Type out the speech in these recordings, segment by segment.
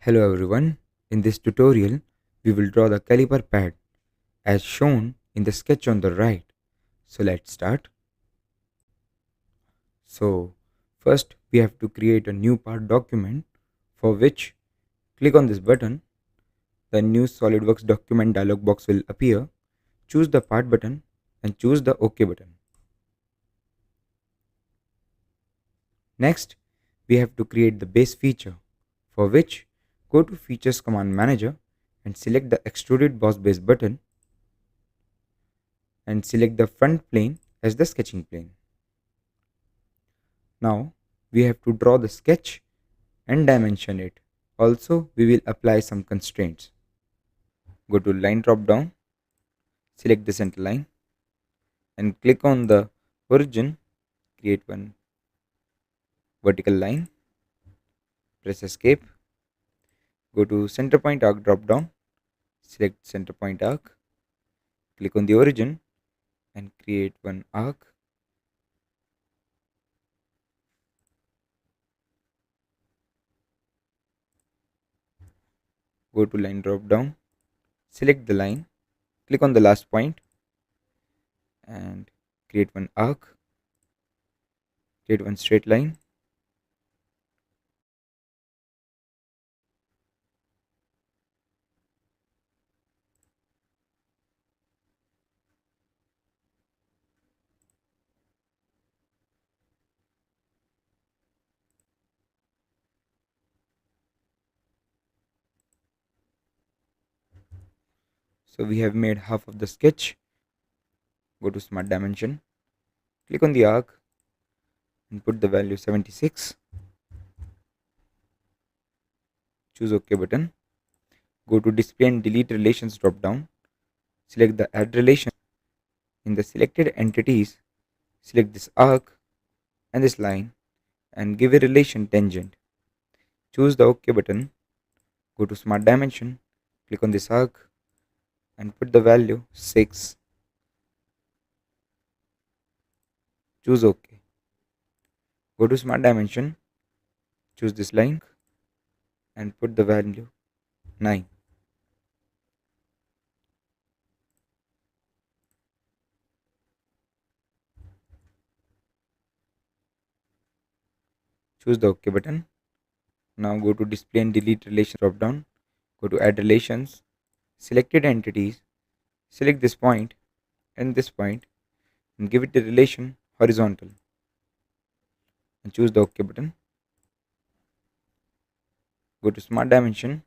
Hello everyone, in this tutorial we will draw the caliper pad as shown in the sketch on the right. So let's start. So first we have to create a new part document, for which click on this button. The new SolidWorks document dialog box will appear. Choose the part button and choose the OK button. Next we have to create the base feature, for which go to Features Command Manager and select the Extruded Boss Base button and select the front plane as the sketching plane. Now we have to draw the sketch and dimension it. Also we will apply some constraints. Go to line drop down, select the center line and click on the origin, create one vertical line, press escape, go to center point arc drop down, select center point arc, click on the origin and create one arc. Go to line drop down, select the line, click on the last point and create one arc, create one straight line, so we have made half of the sketch. Go to smart dimension, click on the arc and put the value 76, choose OK button, go to display and delete relations drop down, select the add relation. In the selected entities, select this arc and this line and give a relation tangent. Choose the OK button, go to smart dimension, click on this arc and put the value 6, choose OK. Go to smart dimension, choose this line and put the value 9. Choose the OK button. Now go to display and delete relation drop down, go to add relations, selected entities, select this point and this point and give it the relation horizontal and choose the OK button. Go to smart dimension,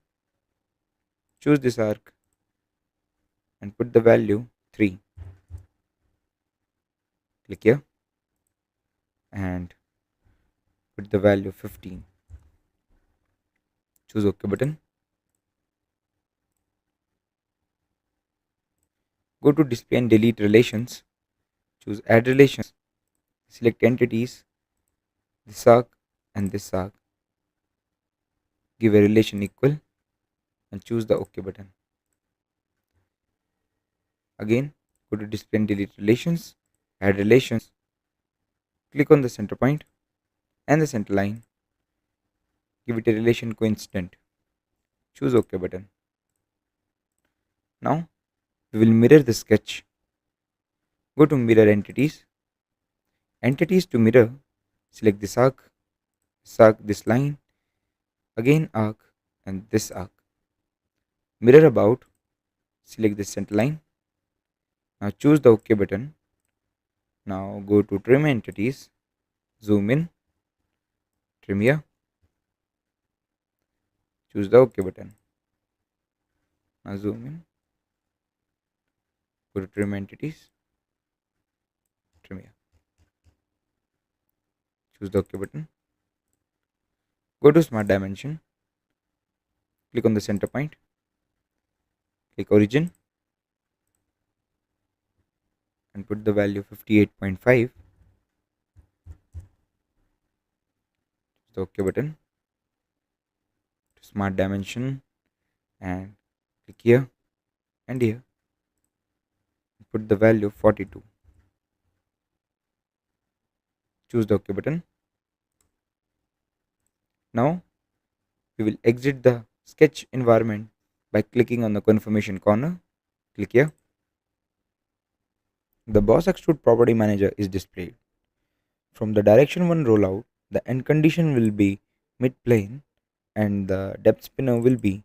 choose this arc and put the value 3. Click here and put the value 15. Choose OK button. Go to display and delete relations, choose add relations, select entities, this arc and this arc, give a relation equal and choose the OK button. Again go to display and delete relations, add relations, click on the center point and the center line, give it a relation coincident, choose OK button. Now we will mirror the sketch. Go to mirror entities, entities to mirror, select this arc, this line, again arc and this arc. Mirror about, select the center line. Now choose the OK button. Now go to trim entities, zoom in, trim here, choose the OK button. Now zoom in, go to trim entities, trim here, choose the OK button. Go to smart dimension, click on the center point, click origin and put the value 58.5. The OK button, to smart dimension and click here and here, put the value 42. Choose the OK button. Now we will exit the sketch environment by clicking on the confirmation corner. Click here. The boss extrude property manager is displayed. From the direction 1 rollout, the end condition will be mid plane and the depth spinner will be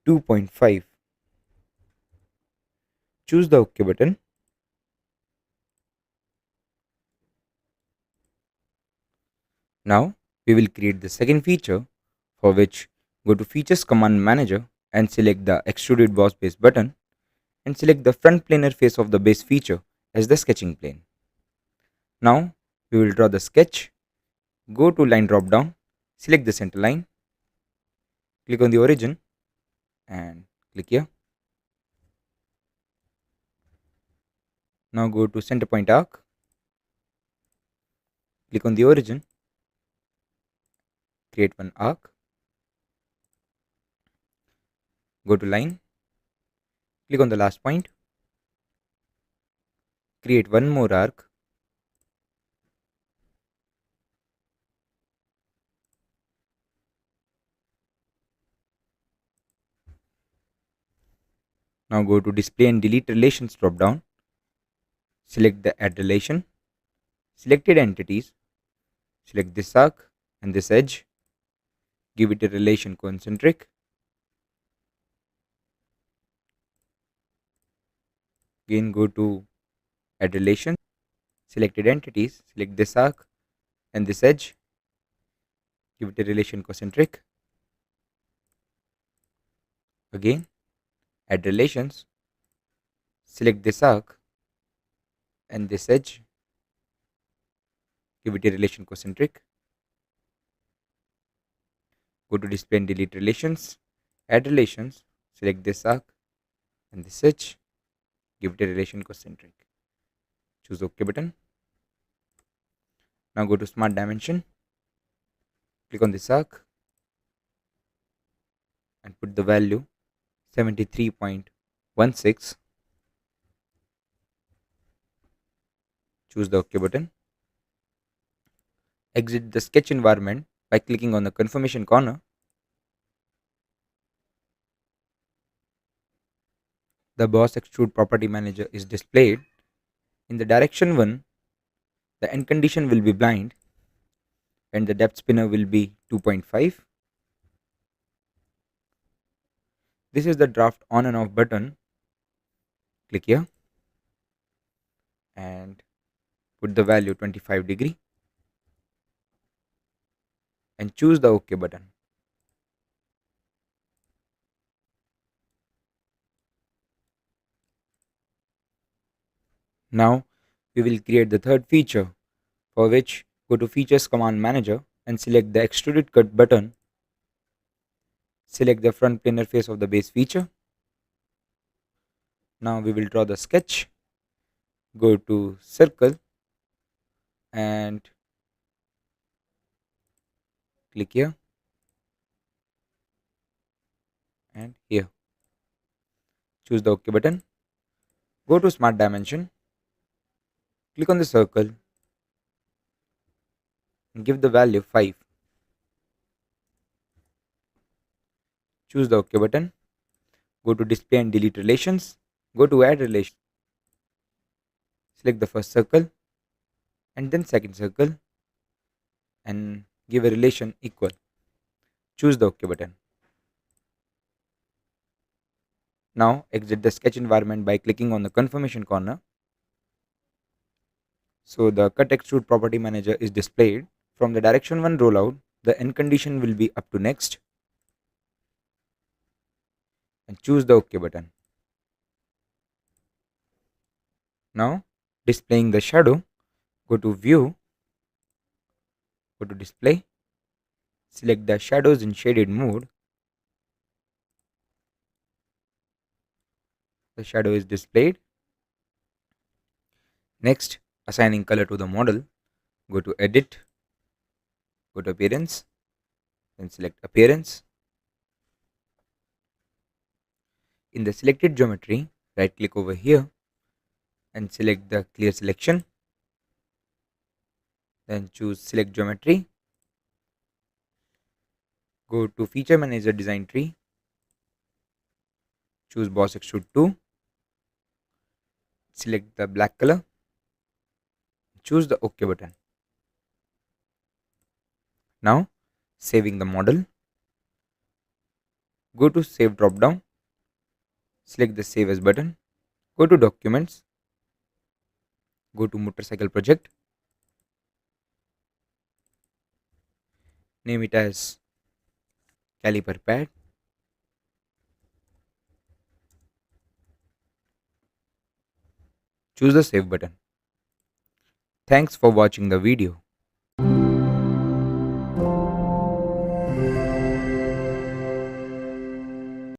2.5. Choose the OK button. Now we will create the second feature, for which go to Features Command Manager and select the Extruded Boss Base button and select the front planar face of the base feature as the sketching plane. Now we will draw the sketch. Go to line drop down, select the center line, click on the origin and click here. Now go to center point arc, click on the origin, create one arc, go to line, click on the last point, create one more arc, now go to display and delete relations drop down, select the add relation, selected entities, select this arc and this edge, give it a relation concentric, again go to add relation, selected entities, select this arc and this edge, give it a relation concentric, again add relations, select this arc and this edge, give it a relation concentric, go to display and delete relations, add relations, select this arc and this edge, give it a relation concentric, choose OK button. Now go to smart dimension, click on this arc and put the value 73.16, choose the OK button. Exit the sketch environment by clicking on the confirmation corner. The boss extrude property manager is displayed. In the direction 1, the end condition will be blind and the depth spinner will be 2.5. This is the draft on and off button. Click here and put the value 25 degree and choose the OK button. Now we will create the third feature, for which go to Features Command Manager and select the Extruded Cut button. Select the front planar face of the base feature. Now we will draw the sketch. Go to circle and click here and here. Choose the OK button. Go to smart dimension. Click on the circle and give the value 5. Choose the OK button. Go to display and delete relations. Go to add relation. Select the first circle and then second circle and give a relation equal. Choose the OK button. Now exit the sketch environment by clicking on the confirmation corner. So the cut extrude property manager is displayed. From the direction 1 rollout, the end condition will be up to next and choose the OK button. Now displaying the shadow, go to view, go to display, select the shadows in shaded mode. The shadow is displayed. Next, assigning color to the model, go to edit, go to appearance, then select appearance. In the selected geometry, right click over here and select the clear selection. Then choose select geometry. Go to feature manager design tree Choose Boss Extrude 2. Select the black color. Choose the OK button. Now, saving the model. Go to Save drop down. Select the Save As button. Go to Documents. Go to Motorcycle Project. Name it as Caliper Pad. Choose the Save button. Thanks for watching the video.